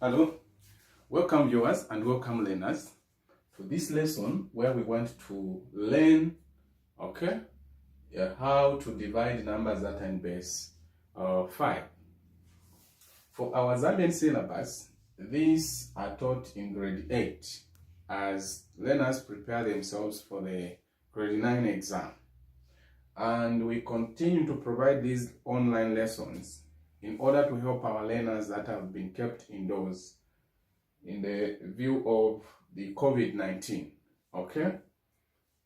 Hello, welcome viewers and welcome learners to this lesson where we want to learn, how to divide numbers that are in base 5. For our Zambian syllabus, these are taught in grade 8 as learners prepare themselves for the grade 9 exam. And we continue to provide these online lessons in order to help our learners that have been kept indoors in the view of the COVID-19.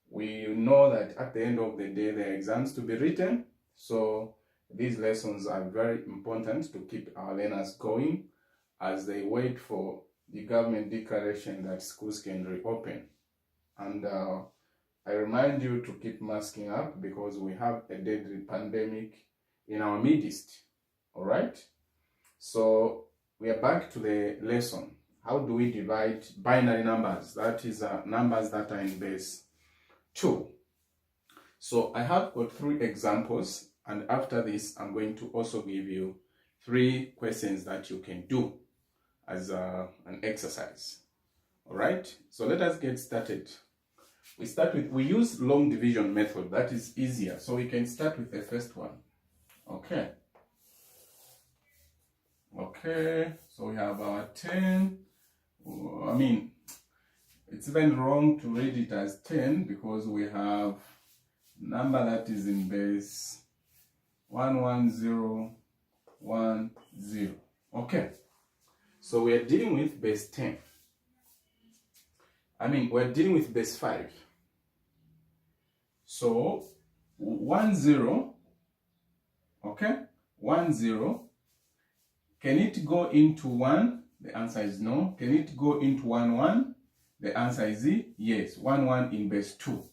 We know that at the end of the day, there are exams to be written, so these lessons are very important to keep our learners going as they wait for the government declaration that schools can reopen. And I remind you to keep masking up because we have a deadly pandemic in our midst. All right, so we are back to the lesson. How do we divide binary numbers? That is numbers that are in base 2. So I have got 3 examples, and after this I'm going to also give you 3 questions that you can do as an exercise. All right, so let us get started. We use long division method. That is easier, so we can start with the first one. Okay, so we have our 10. It's even wrong to read it as 10 because we have number that is in base 11010. Okay, so we are dealing with base 10. We're dealing with base 5. So 10, 10. Can it go into 1? The answer is no. Can it go into 1, 1? The answer is yes. 1, 1 in base 2.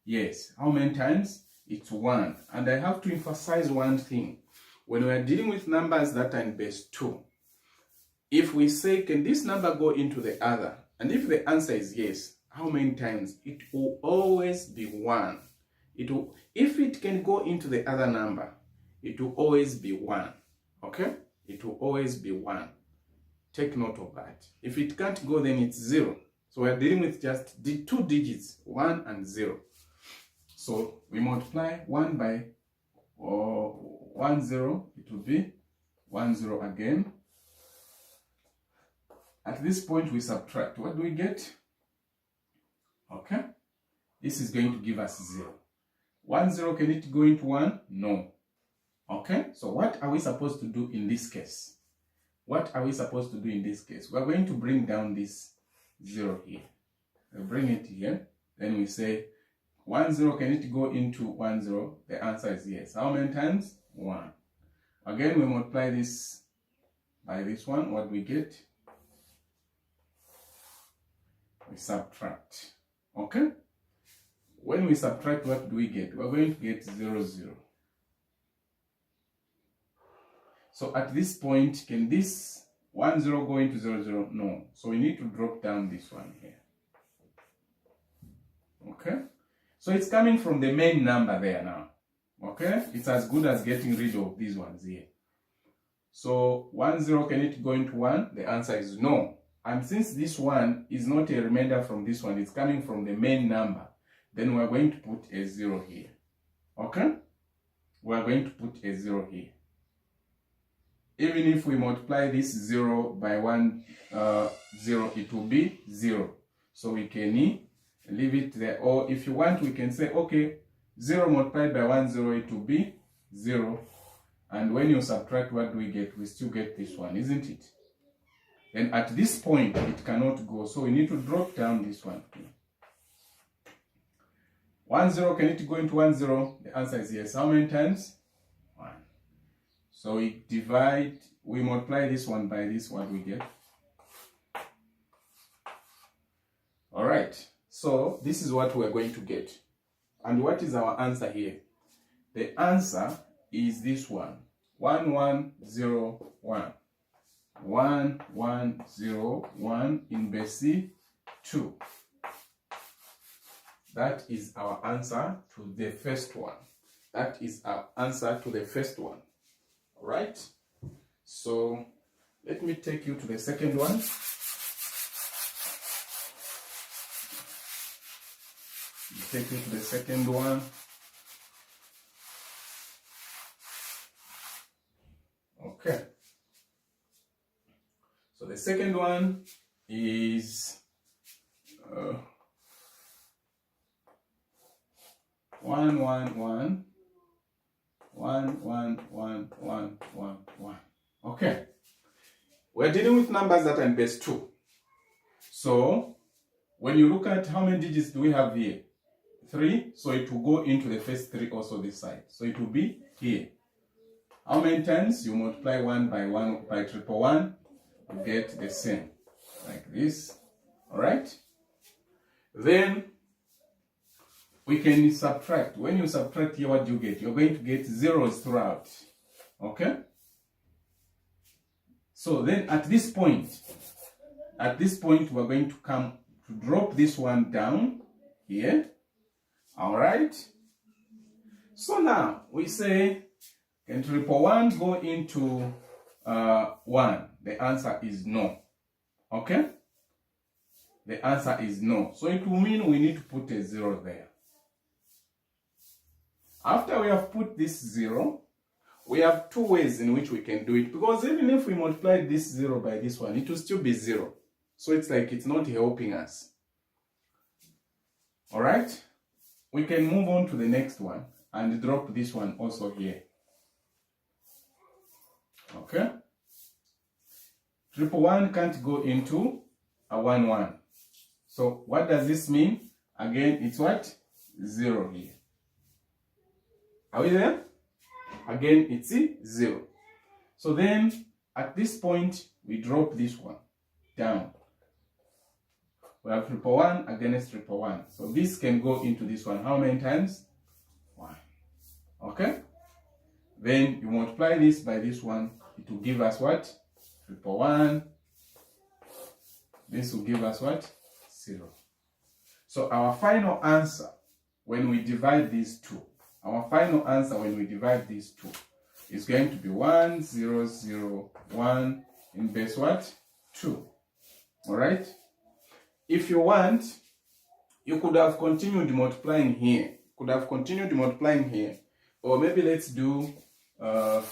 Yes. How many times? It's 1. And I have to emphasize one thing. When we are dealing with numbers that are in base 2, if we say, can this number go into the other? And if the answer is yes, how many times? It will always be 1. If it can go into the other number, it will always be 1. Okay? It will always be 1. Take note of that. If it can't go, then it's 0. So we're dealing with just the 2 digits, 1 and 0. So we multiply 1 by 1, 0. It will be 1, 0 again. At this point, we subtract. What do we get? Okay. This is going to give us 0. 1, 0, can it go into 1? No. Okay, so what are we supposed to do in this case? What are we supposed to do in this case? We're going to bring down this 0 here. We bring it here. Then we say 1, 0, can it go into 1, 0? The answer is yes. How many times? 1. Again, we multiply this by this one. What do we get? We subtract. Okay? When we subtract, what do we get? We're going to get 0, 0. So at this point, can this 1, 0 go into 0, 0? No. So we need to drop down this one here. Okay? So it's coming from the main number there now. Okay? It's as good as getting rid of these ones here. So 1, 0, can it go into 1? The answer is no. And since this one is not a remainder from this one, it's coming from the main number, then we're going to put a 0 here. Okay? We're going to put a 0 here. Even if we multiply this 0 by 1, 0, it will be 0. So we can leave it there. Or if you want, we can say, okay, 0 multiplied by 1, 0, it will be 0. And when you subtract, what do we get? We still get this one, isn't it? Then at this point, it cannot go. So we need to drop down this one. 1, 0, can it go into 1, 0? The answer is yes. How many times? 1. So we multiply this one by this, what we get? All right, so this is what we're going to get. And what is our answer here? The answer is this one, 1101. 1101 in base 2. That is our answer to the first one. That is our answer to the first one. All right? So Let me take you to the second one. Take you to the second one. Okay. So the second one is 1 1 1 1 1 1 1 1 1. Okay. We're dealing with numbers that are in base 2. So when you look at how many digits do we have here? 3. So it will go into the first 3 also this side. So it will be here. How many times? You multiply 1 by 1, you get the same. Like this. Alright? Then we can subtract. When you subtract here, what do you get? You're going to get zeros throughout. Okay? So then at this point, we're going to come to drop this one down here. Alright? So now we say, can 1 go into 1? The answer is no. Okay? The answer is no. So it will mean we need to put a 0 there. After we have put this 0, we have 2 ways in which we can do it. Because even if we multiply this 0 by this one, it will still be 0. So it's like it's not helping us. Alright? We can move on to the next one and drop this one also here. Okay? 1 can't go into a 1 1. So what does this mean? Again, it's what? 0 here. Are we there? Again, it's 0. So then, at this point, we drop this one down. We have 1 against 1. So this can go into this one. How many times? 1. Okay? Then you multiply this by this one. It will give us what? 1. This will give us what? 0. So our final answer when we divide these two, is going to be 1 0 0 1 in base what? 2. Alright? If you want, you could have continued multiplying here. Or maybe let's do the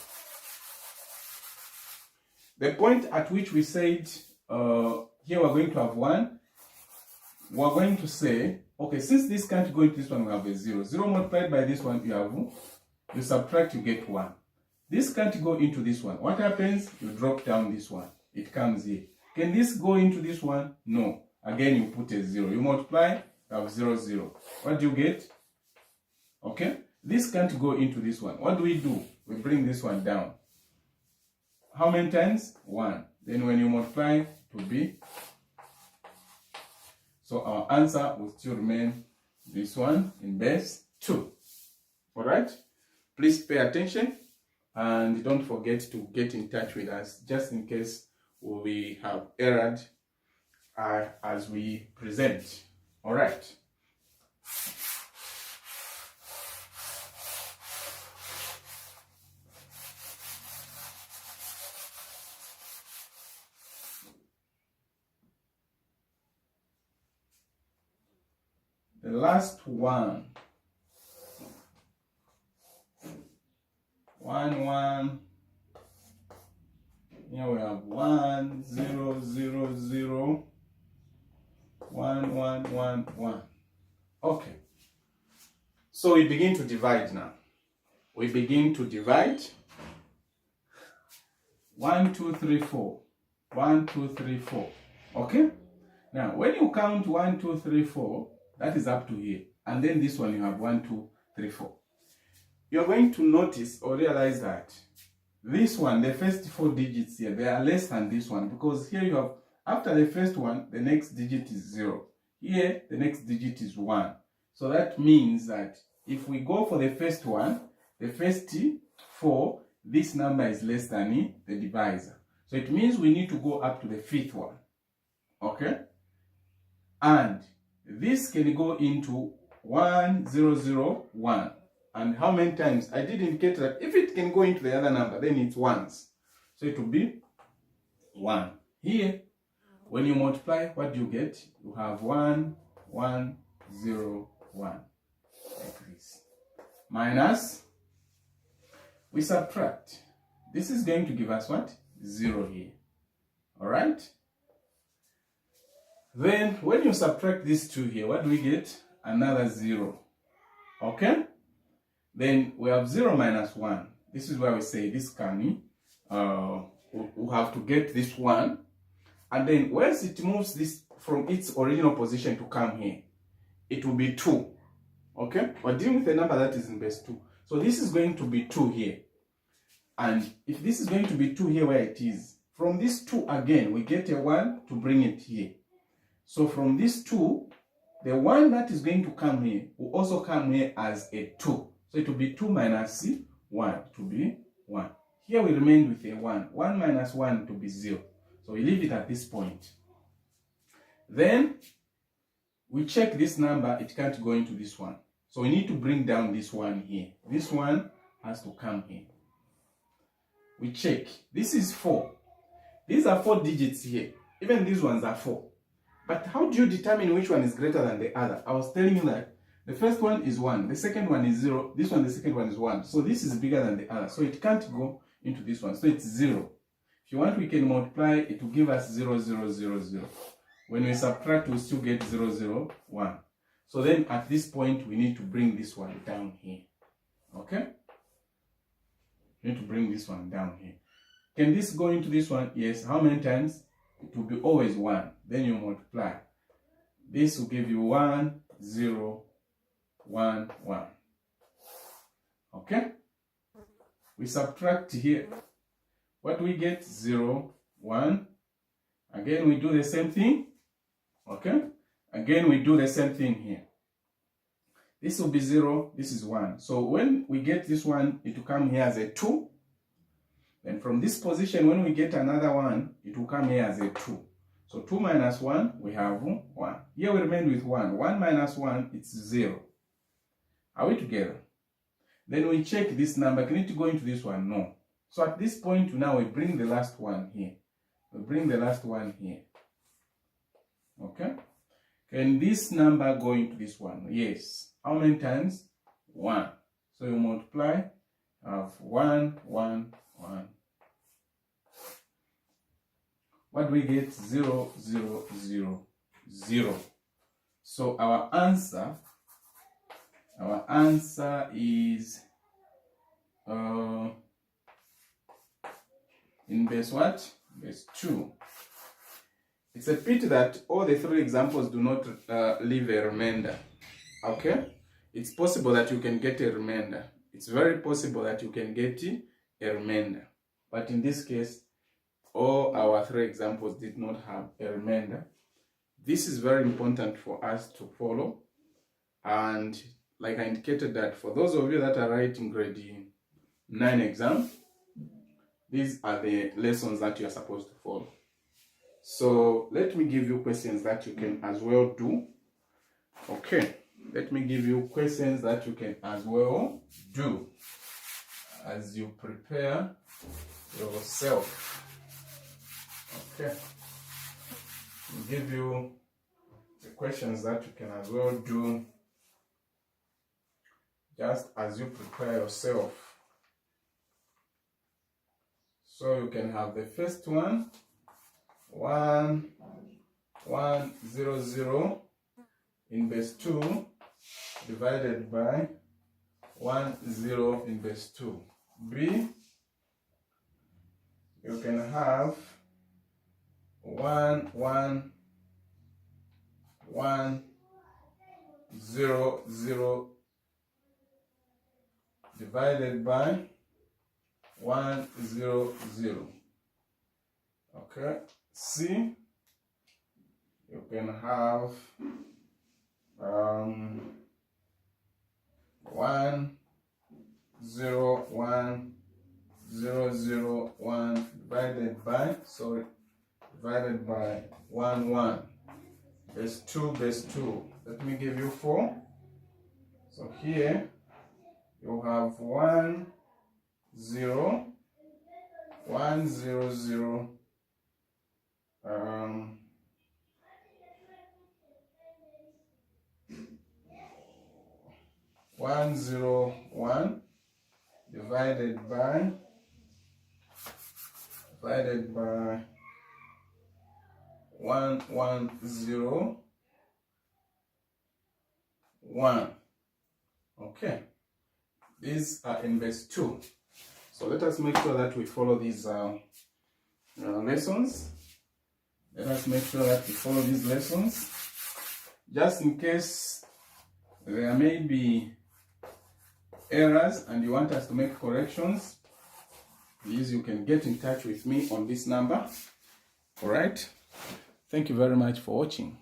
point at which we said here we're going to have 1. We're going to say, okay, since this can't go into this one, we have a 0. 0 multiplied by this one, you subtract, you get 1. This can't go into this one. What happens? You drop down this one. It comes here. Can this go into this one? No. Again, you put a 0. You multiply, you have 0 0. What do you get? Okay? This can't go into this one. What do? We bring this one down. How many times? 1. Then when you multiply, it will be. So our answer will still remain this one in base 2. Alright? Please pay attention and don't forget to get in touch with us just in case we have erred as we present. Alright? The last one. 1 1. Here we have 1 0 0 0 1 1 1 1. Okay. So we begin to divide now. 1 2 3 4. 1 2 3 4. Okay? Now when you count 1 2 3 4, that is up to here. And then this one you have 1 2 3 4. You're going to notice or realize that this one, the first 4 digits here, they are less than this one, because here you have, after the first one, the next digit is 0. Here, the next digit is 1. So that means that if we go for the first one, the first 4, this number is less than the divisor. So it means we need to go up to the 5th one. Okay? And this can go into 1 0 0 1. And how many times? I did indicate that if it can go into the other number, then it's ones. So it will be 1. Here, when you multiply, what do you get? You have 1, 1, 0, 1. Like this. Minus, we subtract. This is going to give us what? 0 here. Alright? Then, when you subtract these two here, what do we get? Another 0. Okay? Then, we have 0 minus 1. This is where we say this can, we have to get this 1. And then, once it moves this from its original position to come here, it will be 2. Okay? We're dealing with a number that is in base 2. So, this is going to be 2 here. And if this is going to be 2 here where it is, from this 2 again, we get a 1 to bring it here. So from this 2, the 1 that is going to come here will also come here as a 2. So it will be 2 minus 1. It will be 1. Here we remain with a 1. 1 minus 1 to be 0. So we leave it at this point. Then we check this number. It can't go into this one. So we need to bring down this one here. This one has to come here. We check. This is 4. These are 4 digits here. Even these ones are 4. But how do you determine which one is greater than the other? I was telling you that the first one is 1, the second one is 0, this one, the second one is 1. So this is bigger than the other. So it can't go into this one. So it's 0. If you want, we can multiply. It will give us 0, 0, 0, 0. When we subtract, we still get 0, 0, 1. So then at this point, we need to bring this one down here. Okay? We need to bring this one down here. Can this go into this one? Yes. How many times? It will be always 1. Then you multiply. This will give you 1, 0, 1, 1. Okay? We subtract here. What do we get? 0, 1. Again, we do the same thing. Okay? Again, we do the same thing here. This will be 0. This is 1. So when we get this one, it will come here as a 2. And from this position, when we get another 1, it will come here as a 2. So 2 minus 1, we have 1. Here we remain with 1. 1 minus 1, it's 0. Are we together? Then we check this number. Can it go into this one? No. So at this point, now we bring the last one here. We bring the last one here. Okay? Can this number go into this one? Yes. How many times? 1. So you multiply. Have 1, 1, 1. What do we get? 0, 0, 0, 0. So our answer is in base what? Base 2. It's a pity that all the 3 examples do not leave a remainder. Okay? It's possible that you can get a remainder. It's very possible that you can get a remainder. But in this case, all our 3 examples did not have a remainder. This is very important for us to follow. And like I indicated that for those of you that are writing grade 9 exam, these are the lessons that you are supposed to follow. So let me give you questions that you can as well do. Okay, let me give you questions that you can as well do as you prepare yourself. Okay, I'll give you the questions that you can as well do just as you prepare yourself. So you can have the first one, 1, 1, 0, 0 in base 2 divided by 1, 0 in base 2. B, you can have 1, 1, 1, 0, 0 divided by 1, 0, 0. Okay. C, you can have 1, 0, 1, 0, 0, 1 divided by 1, 1. Base 2, base 2. Let me give you 4. So here you have 1, 0, 1, 0, 0, 101 divided by 1101. Okay, these are in verse 2. So let us make sure that we follow these lessons. Let us make sure that we follow these lessons. Just in case there may be errors and you want us to make corrections, please, you can get in touch with me on this number. All right. Thank you very much for watching.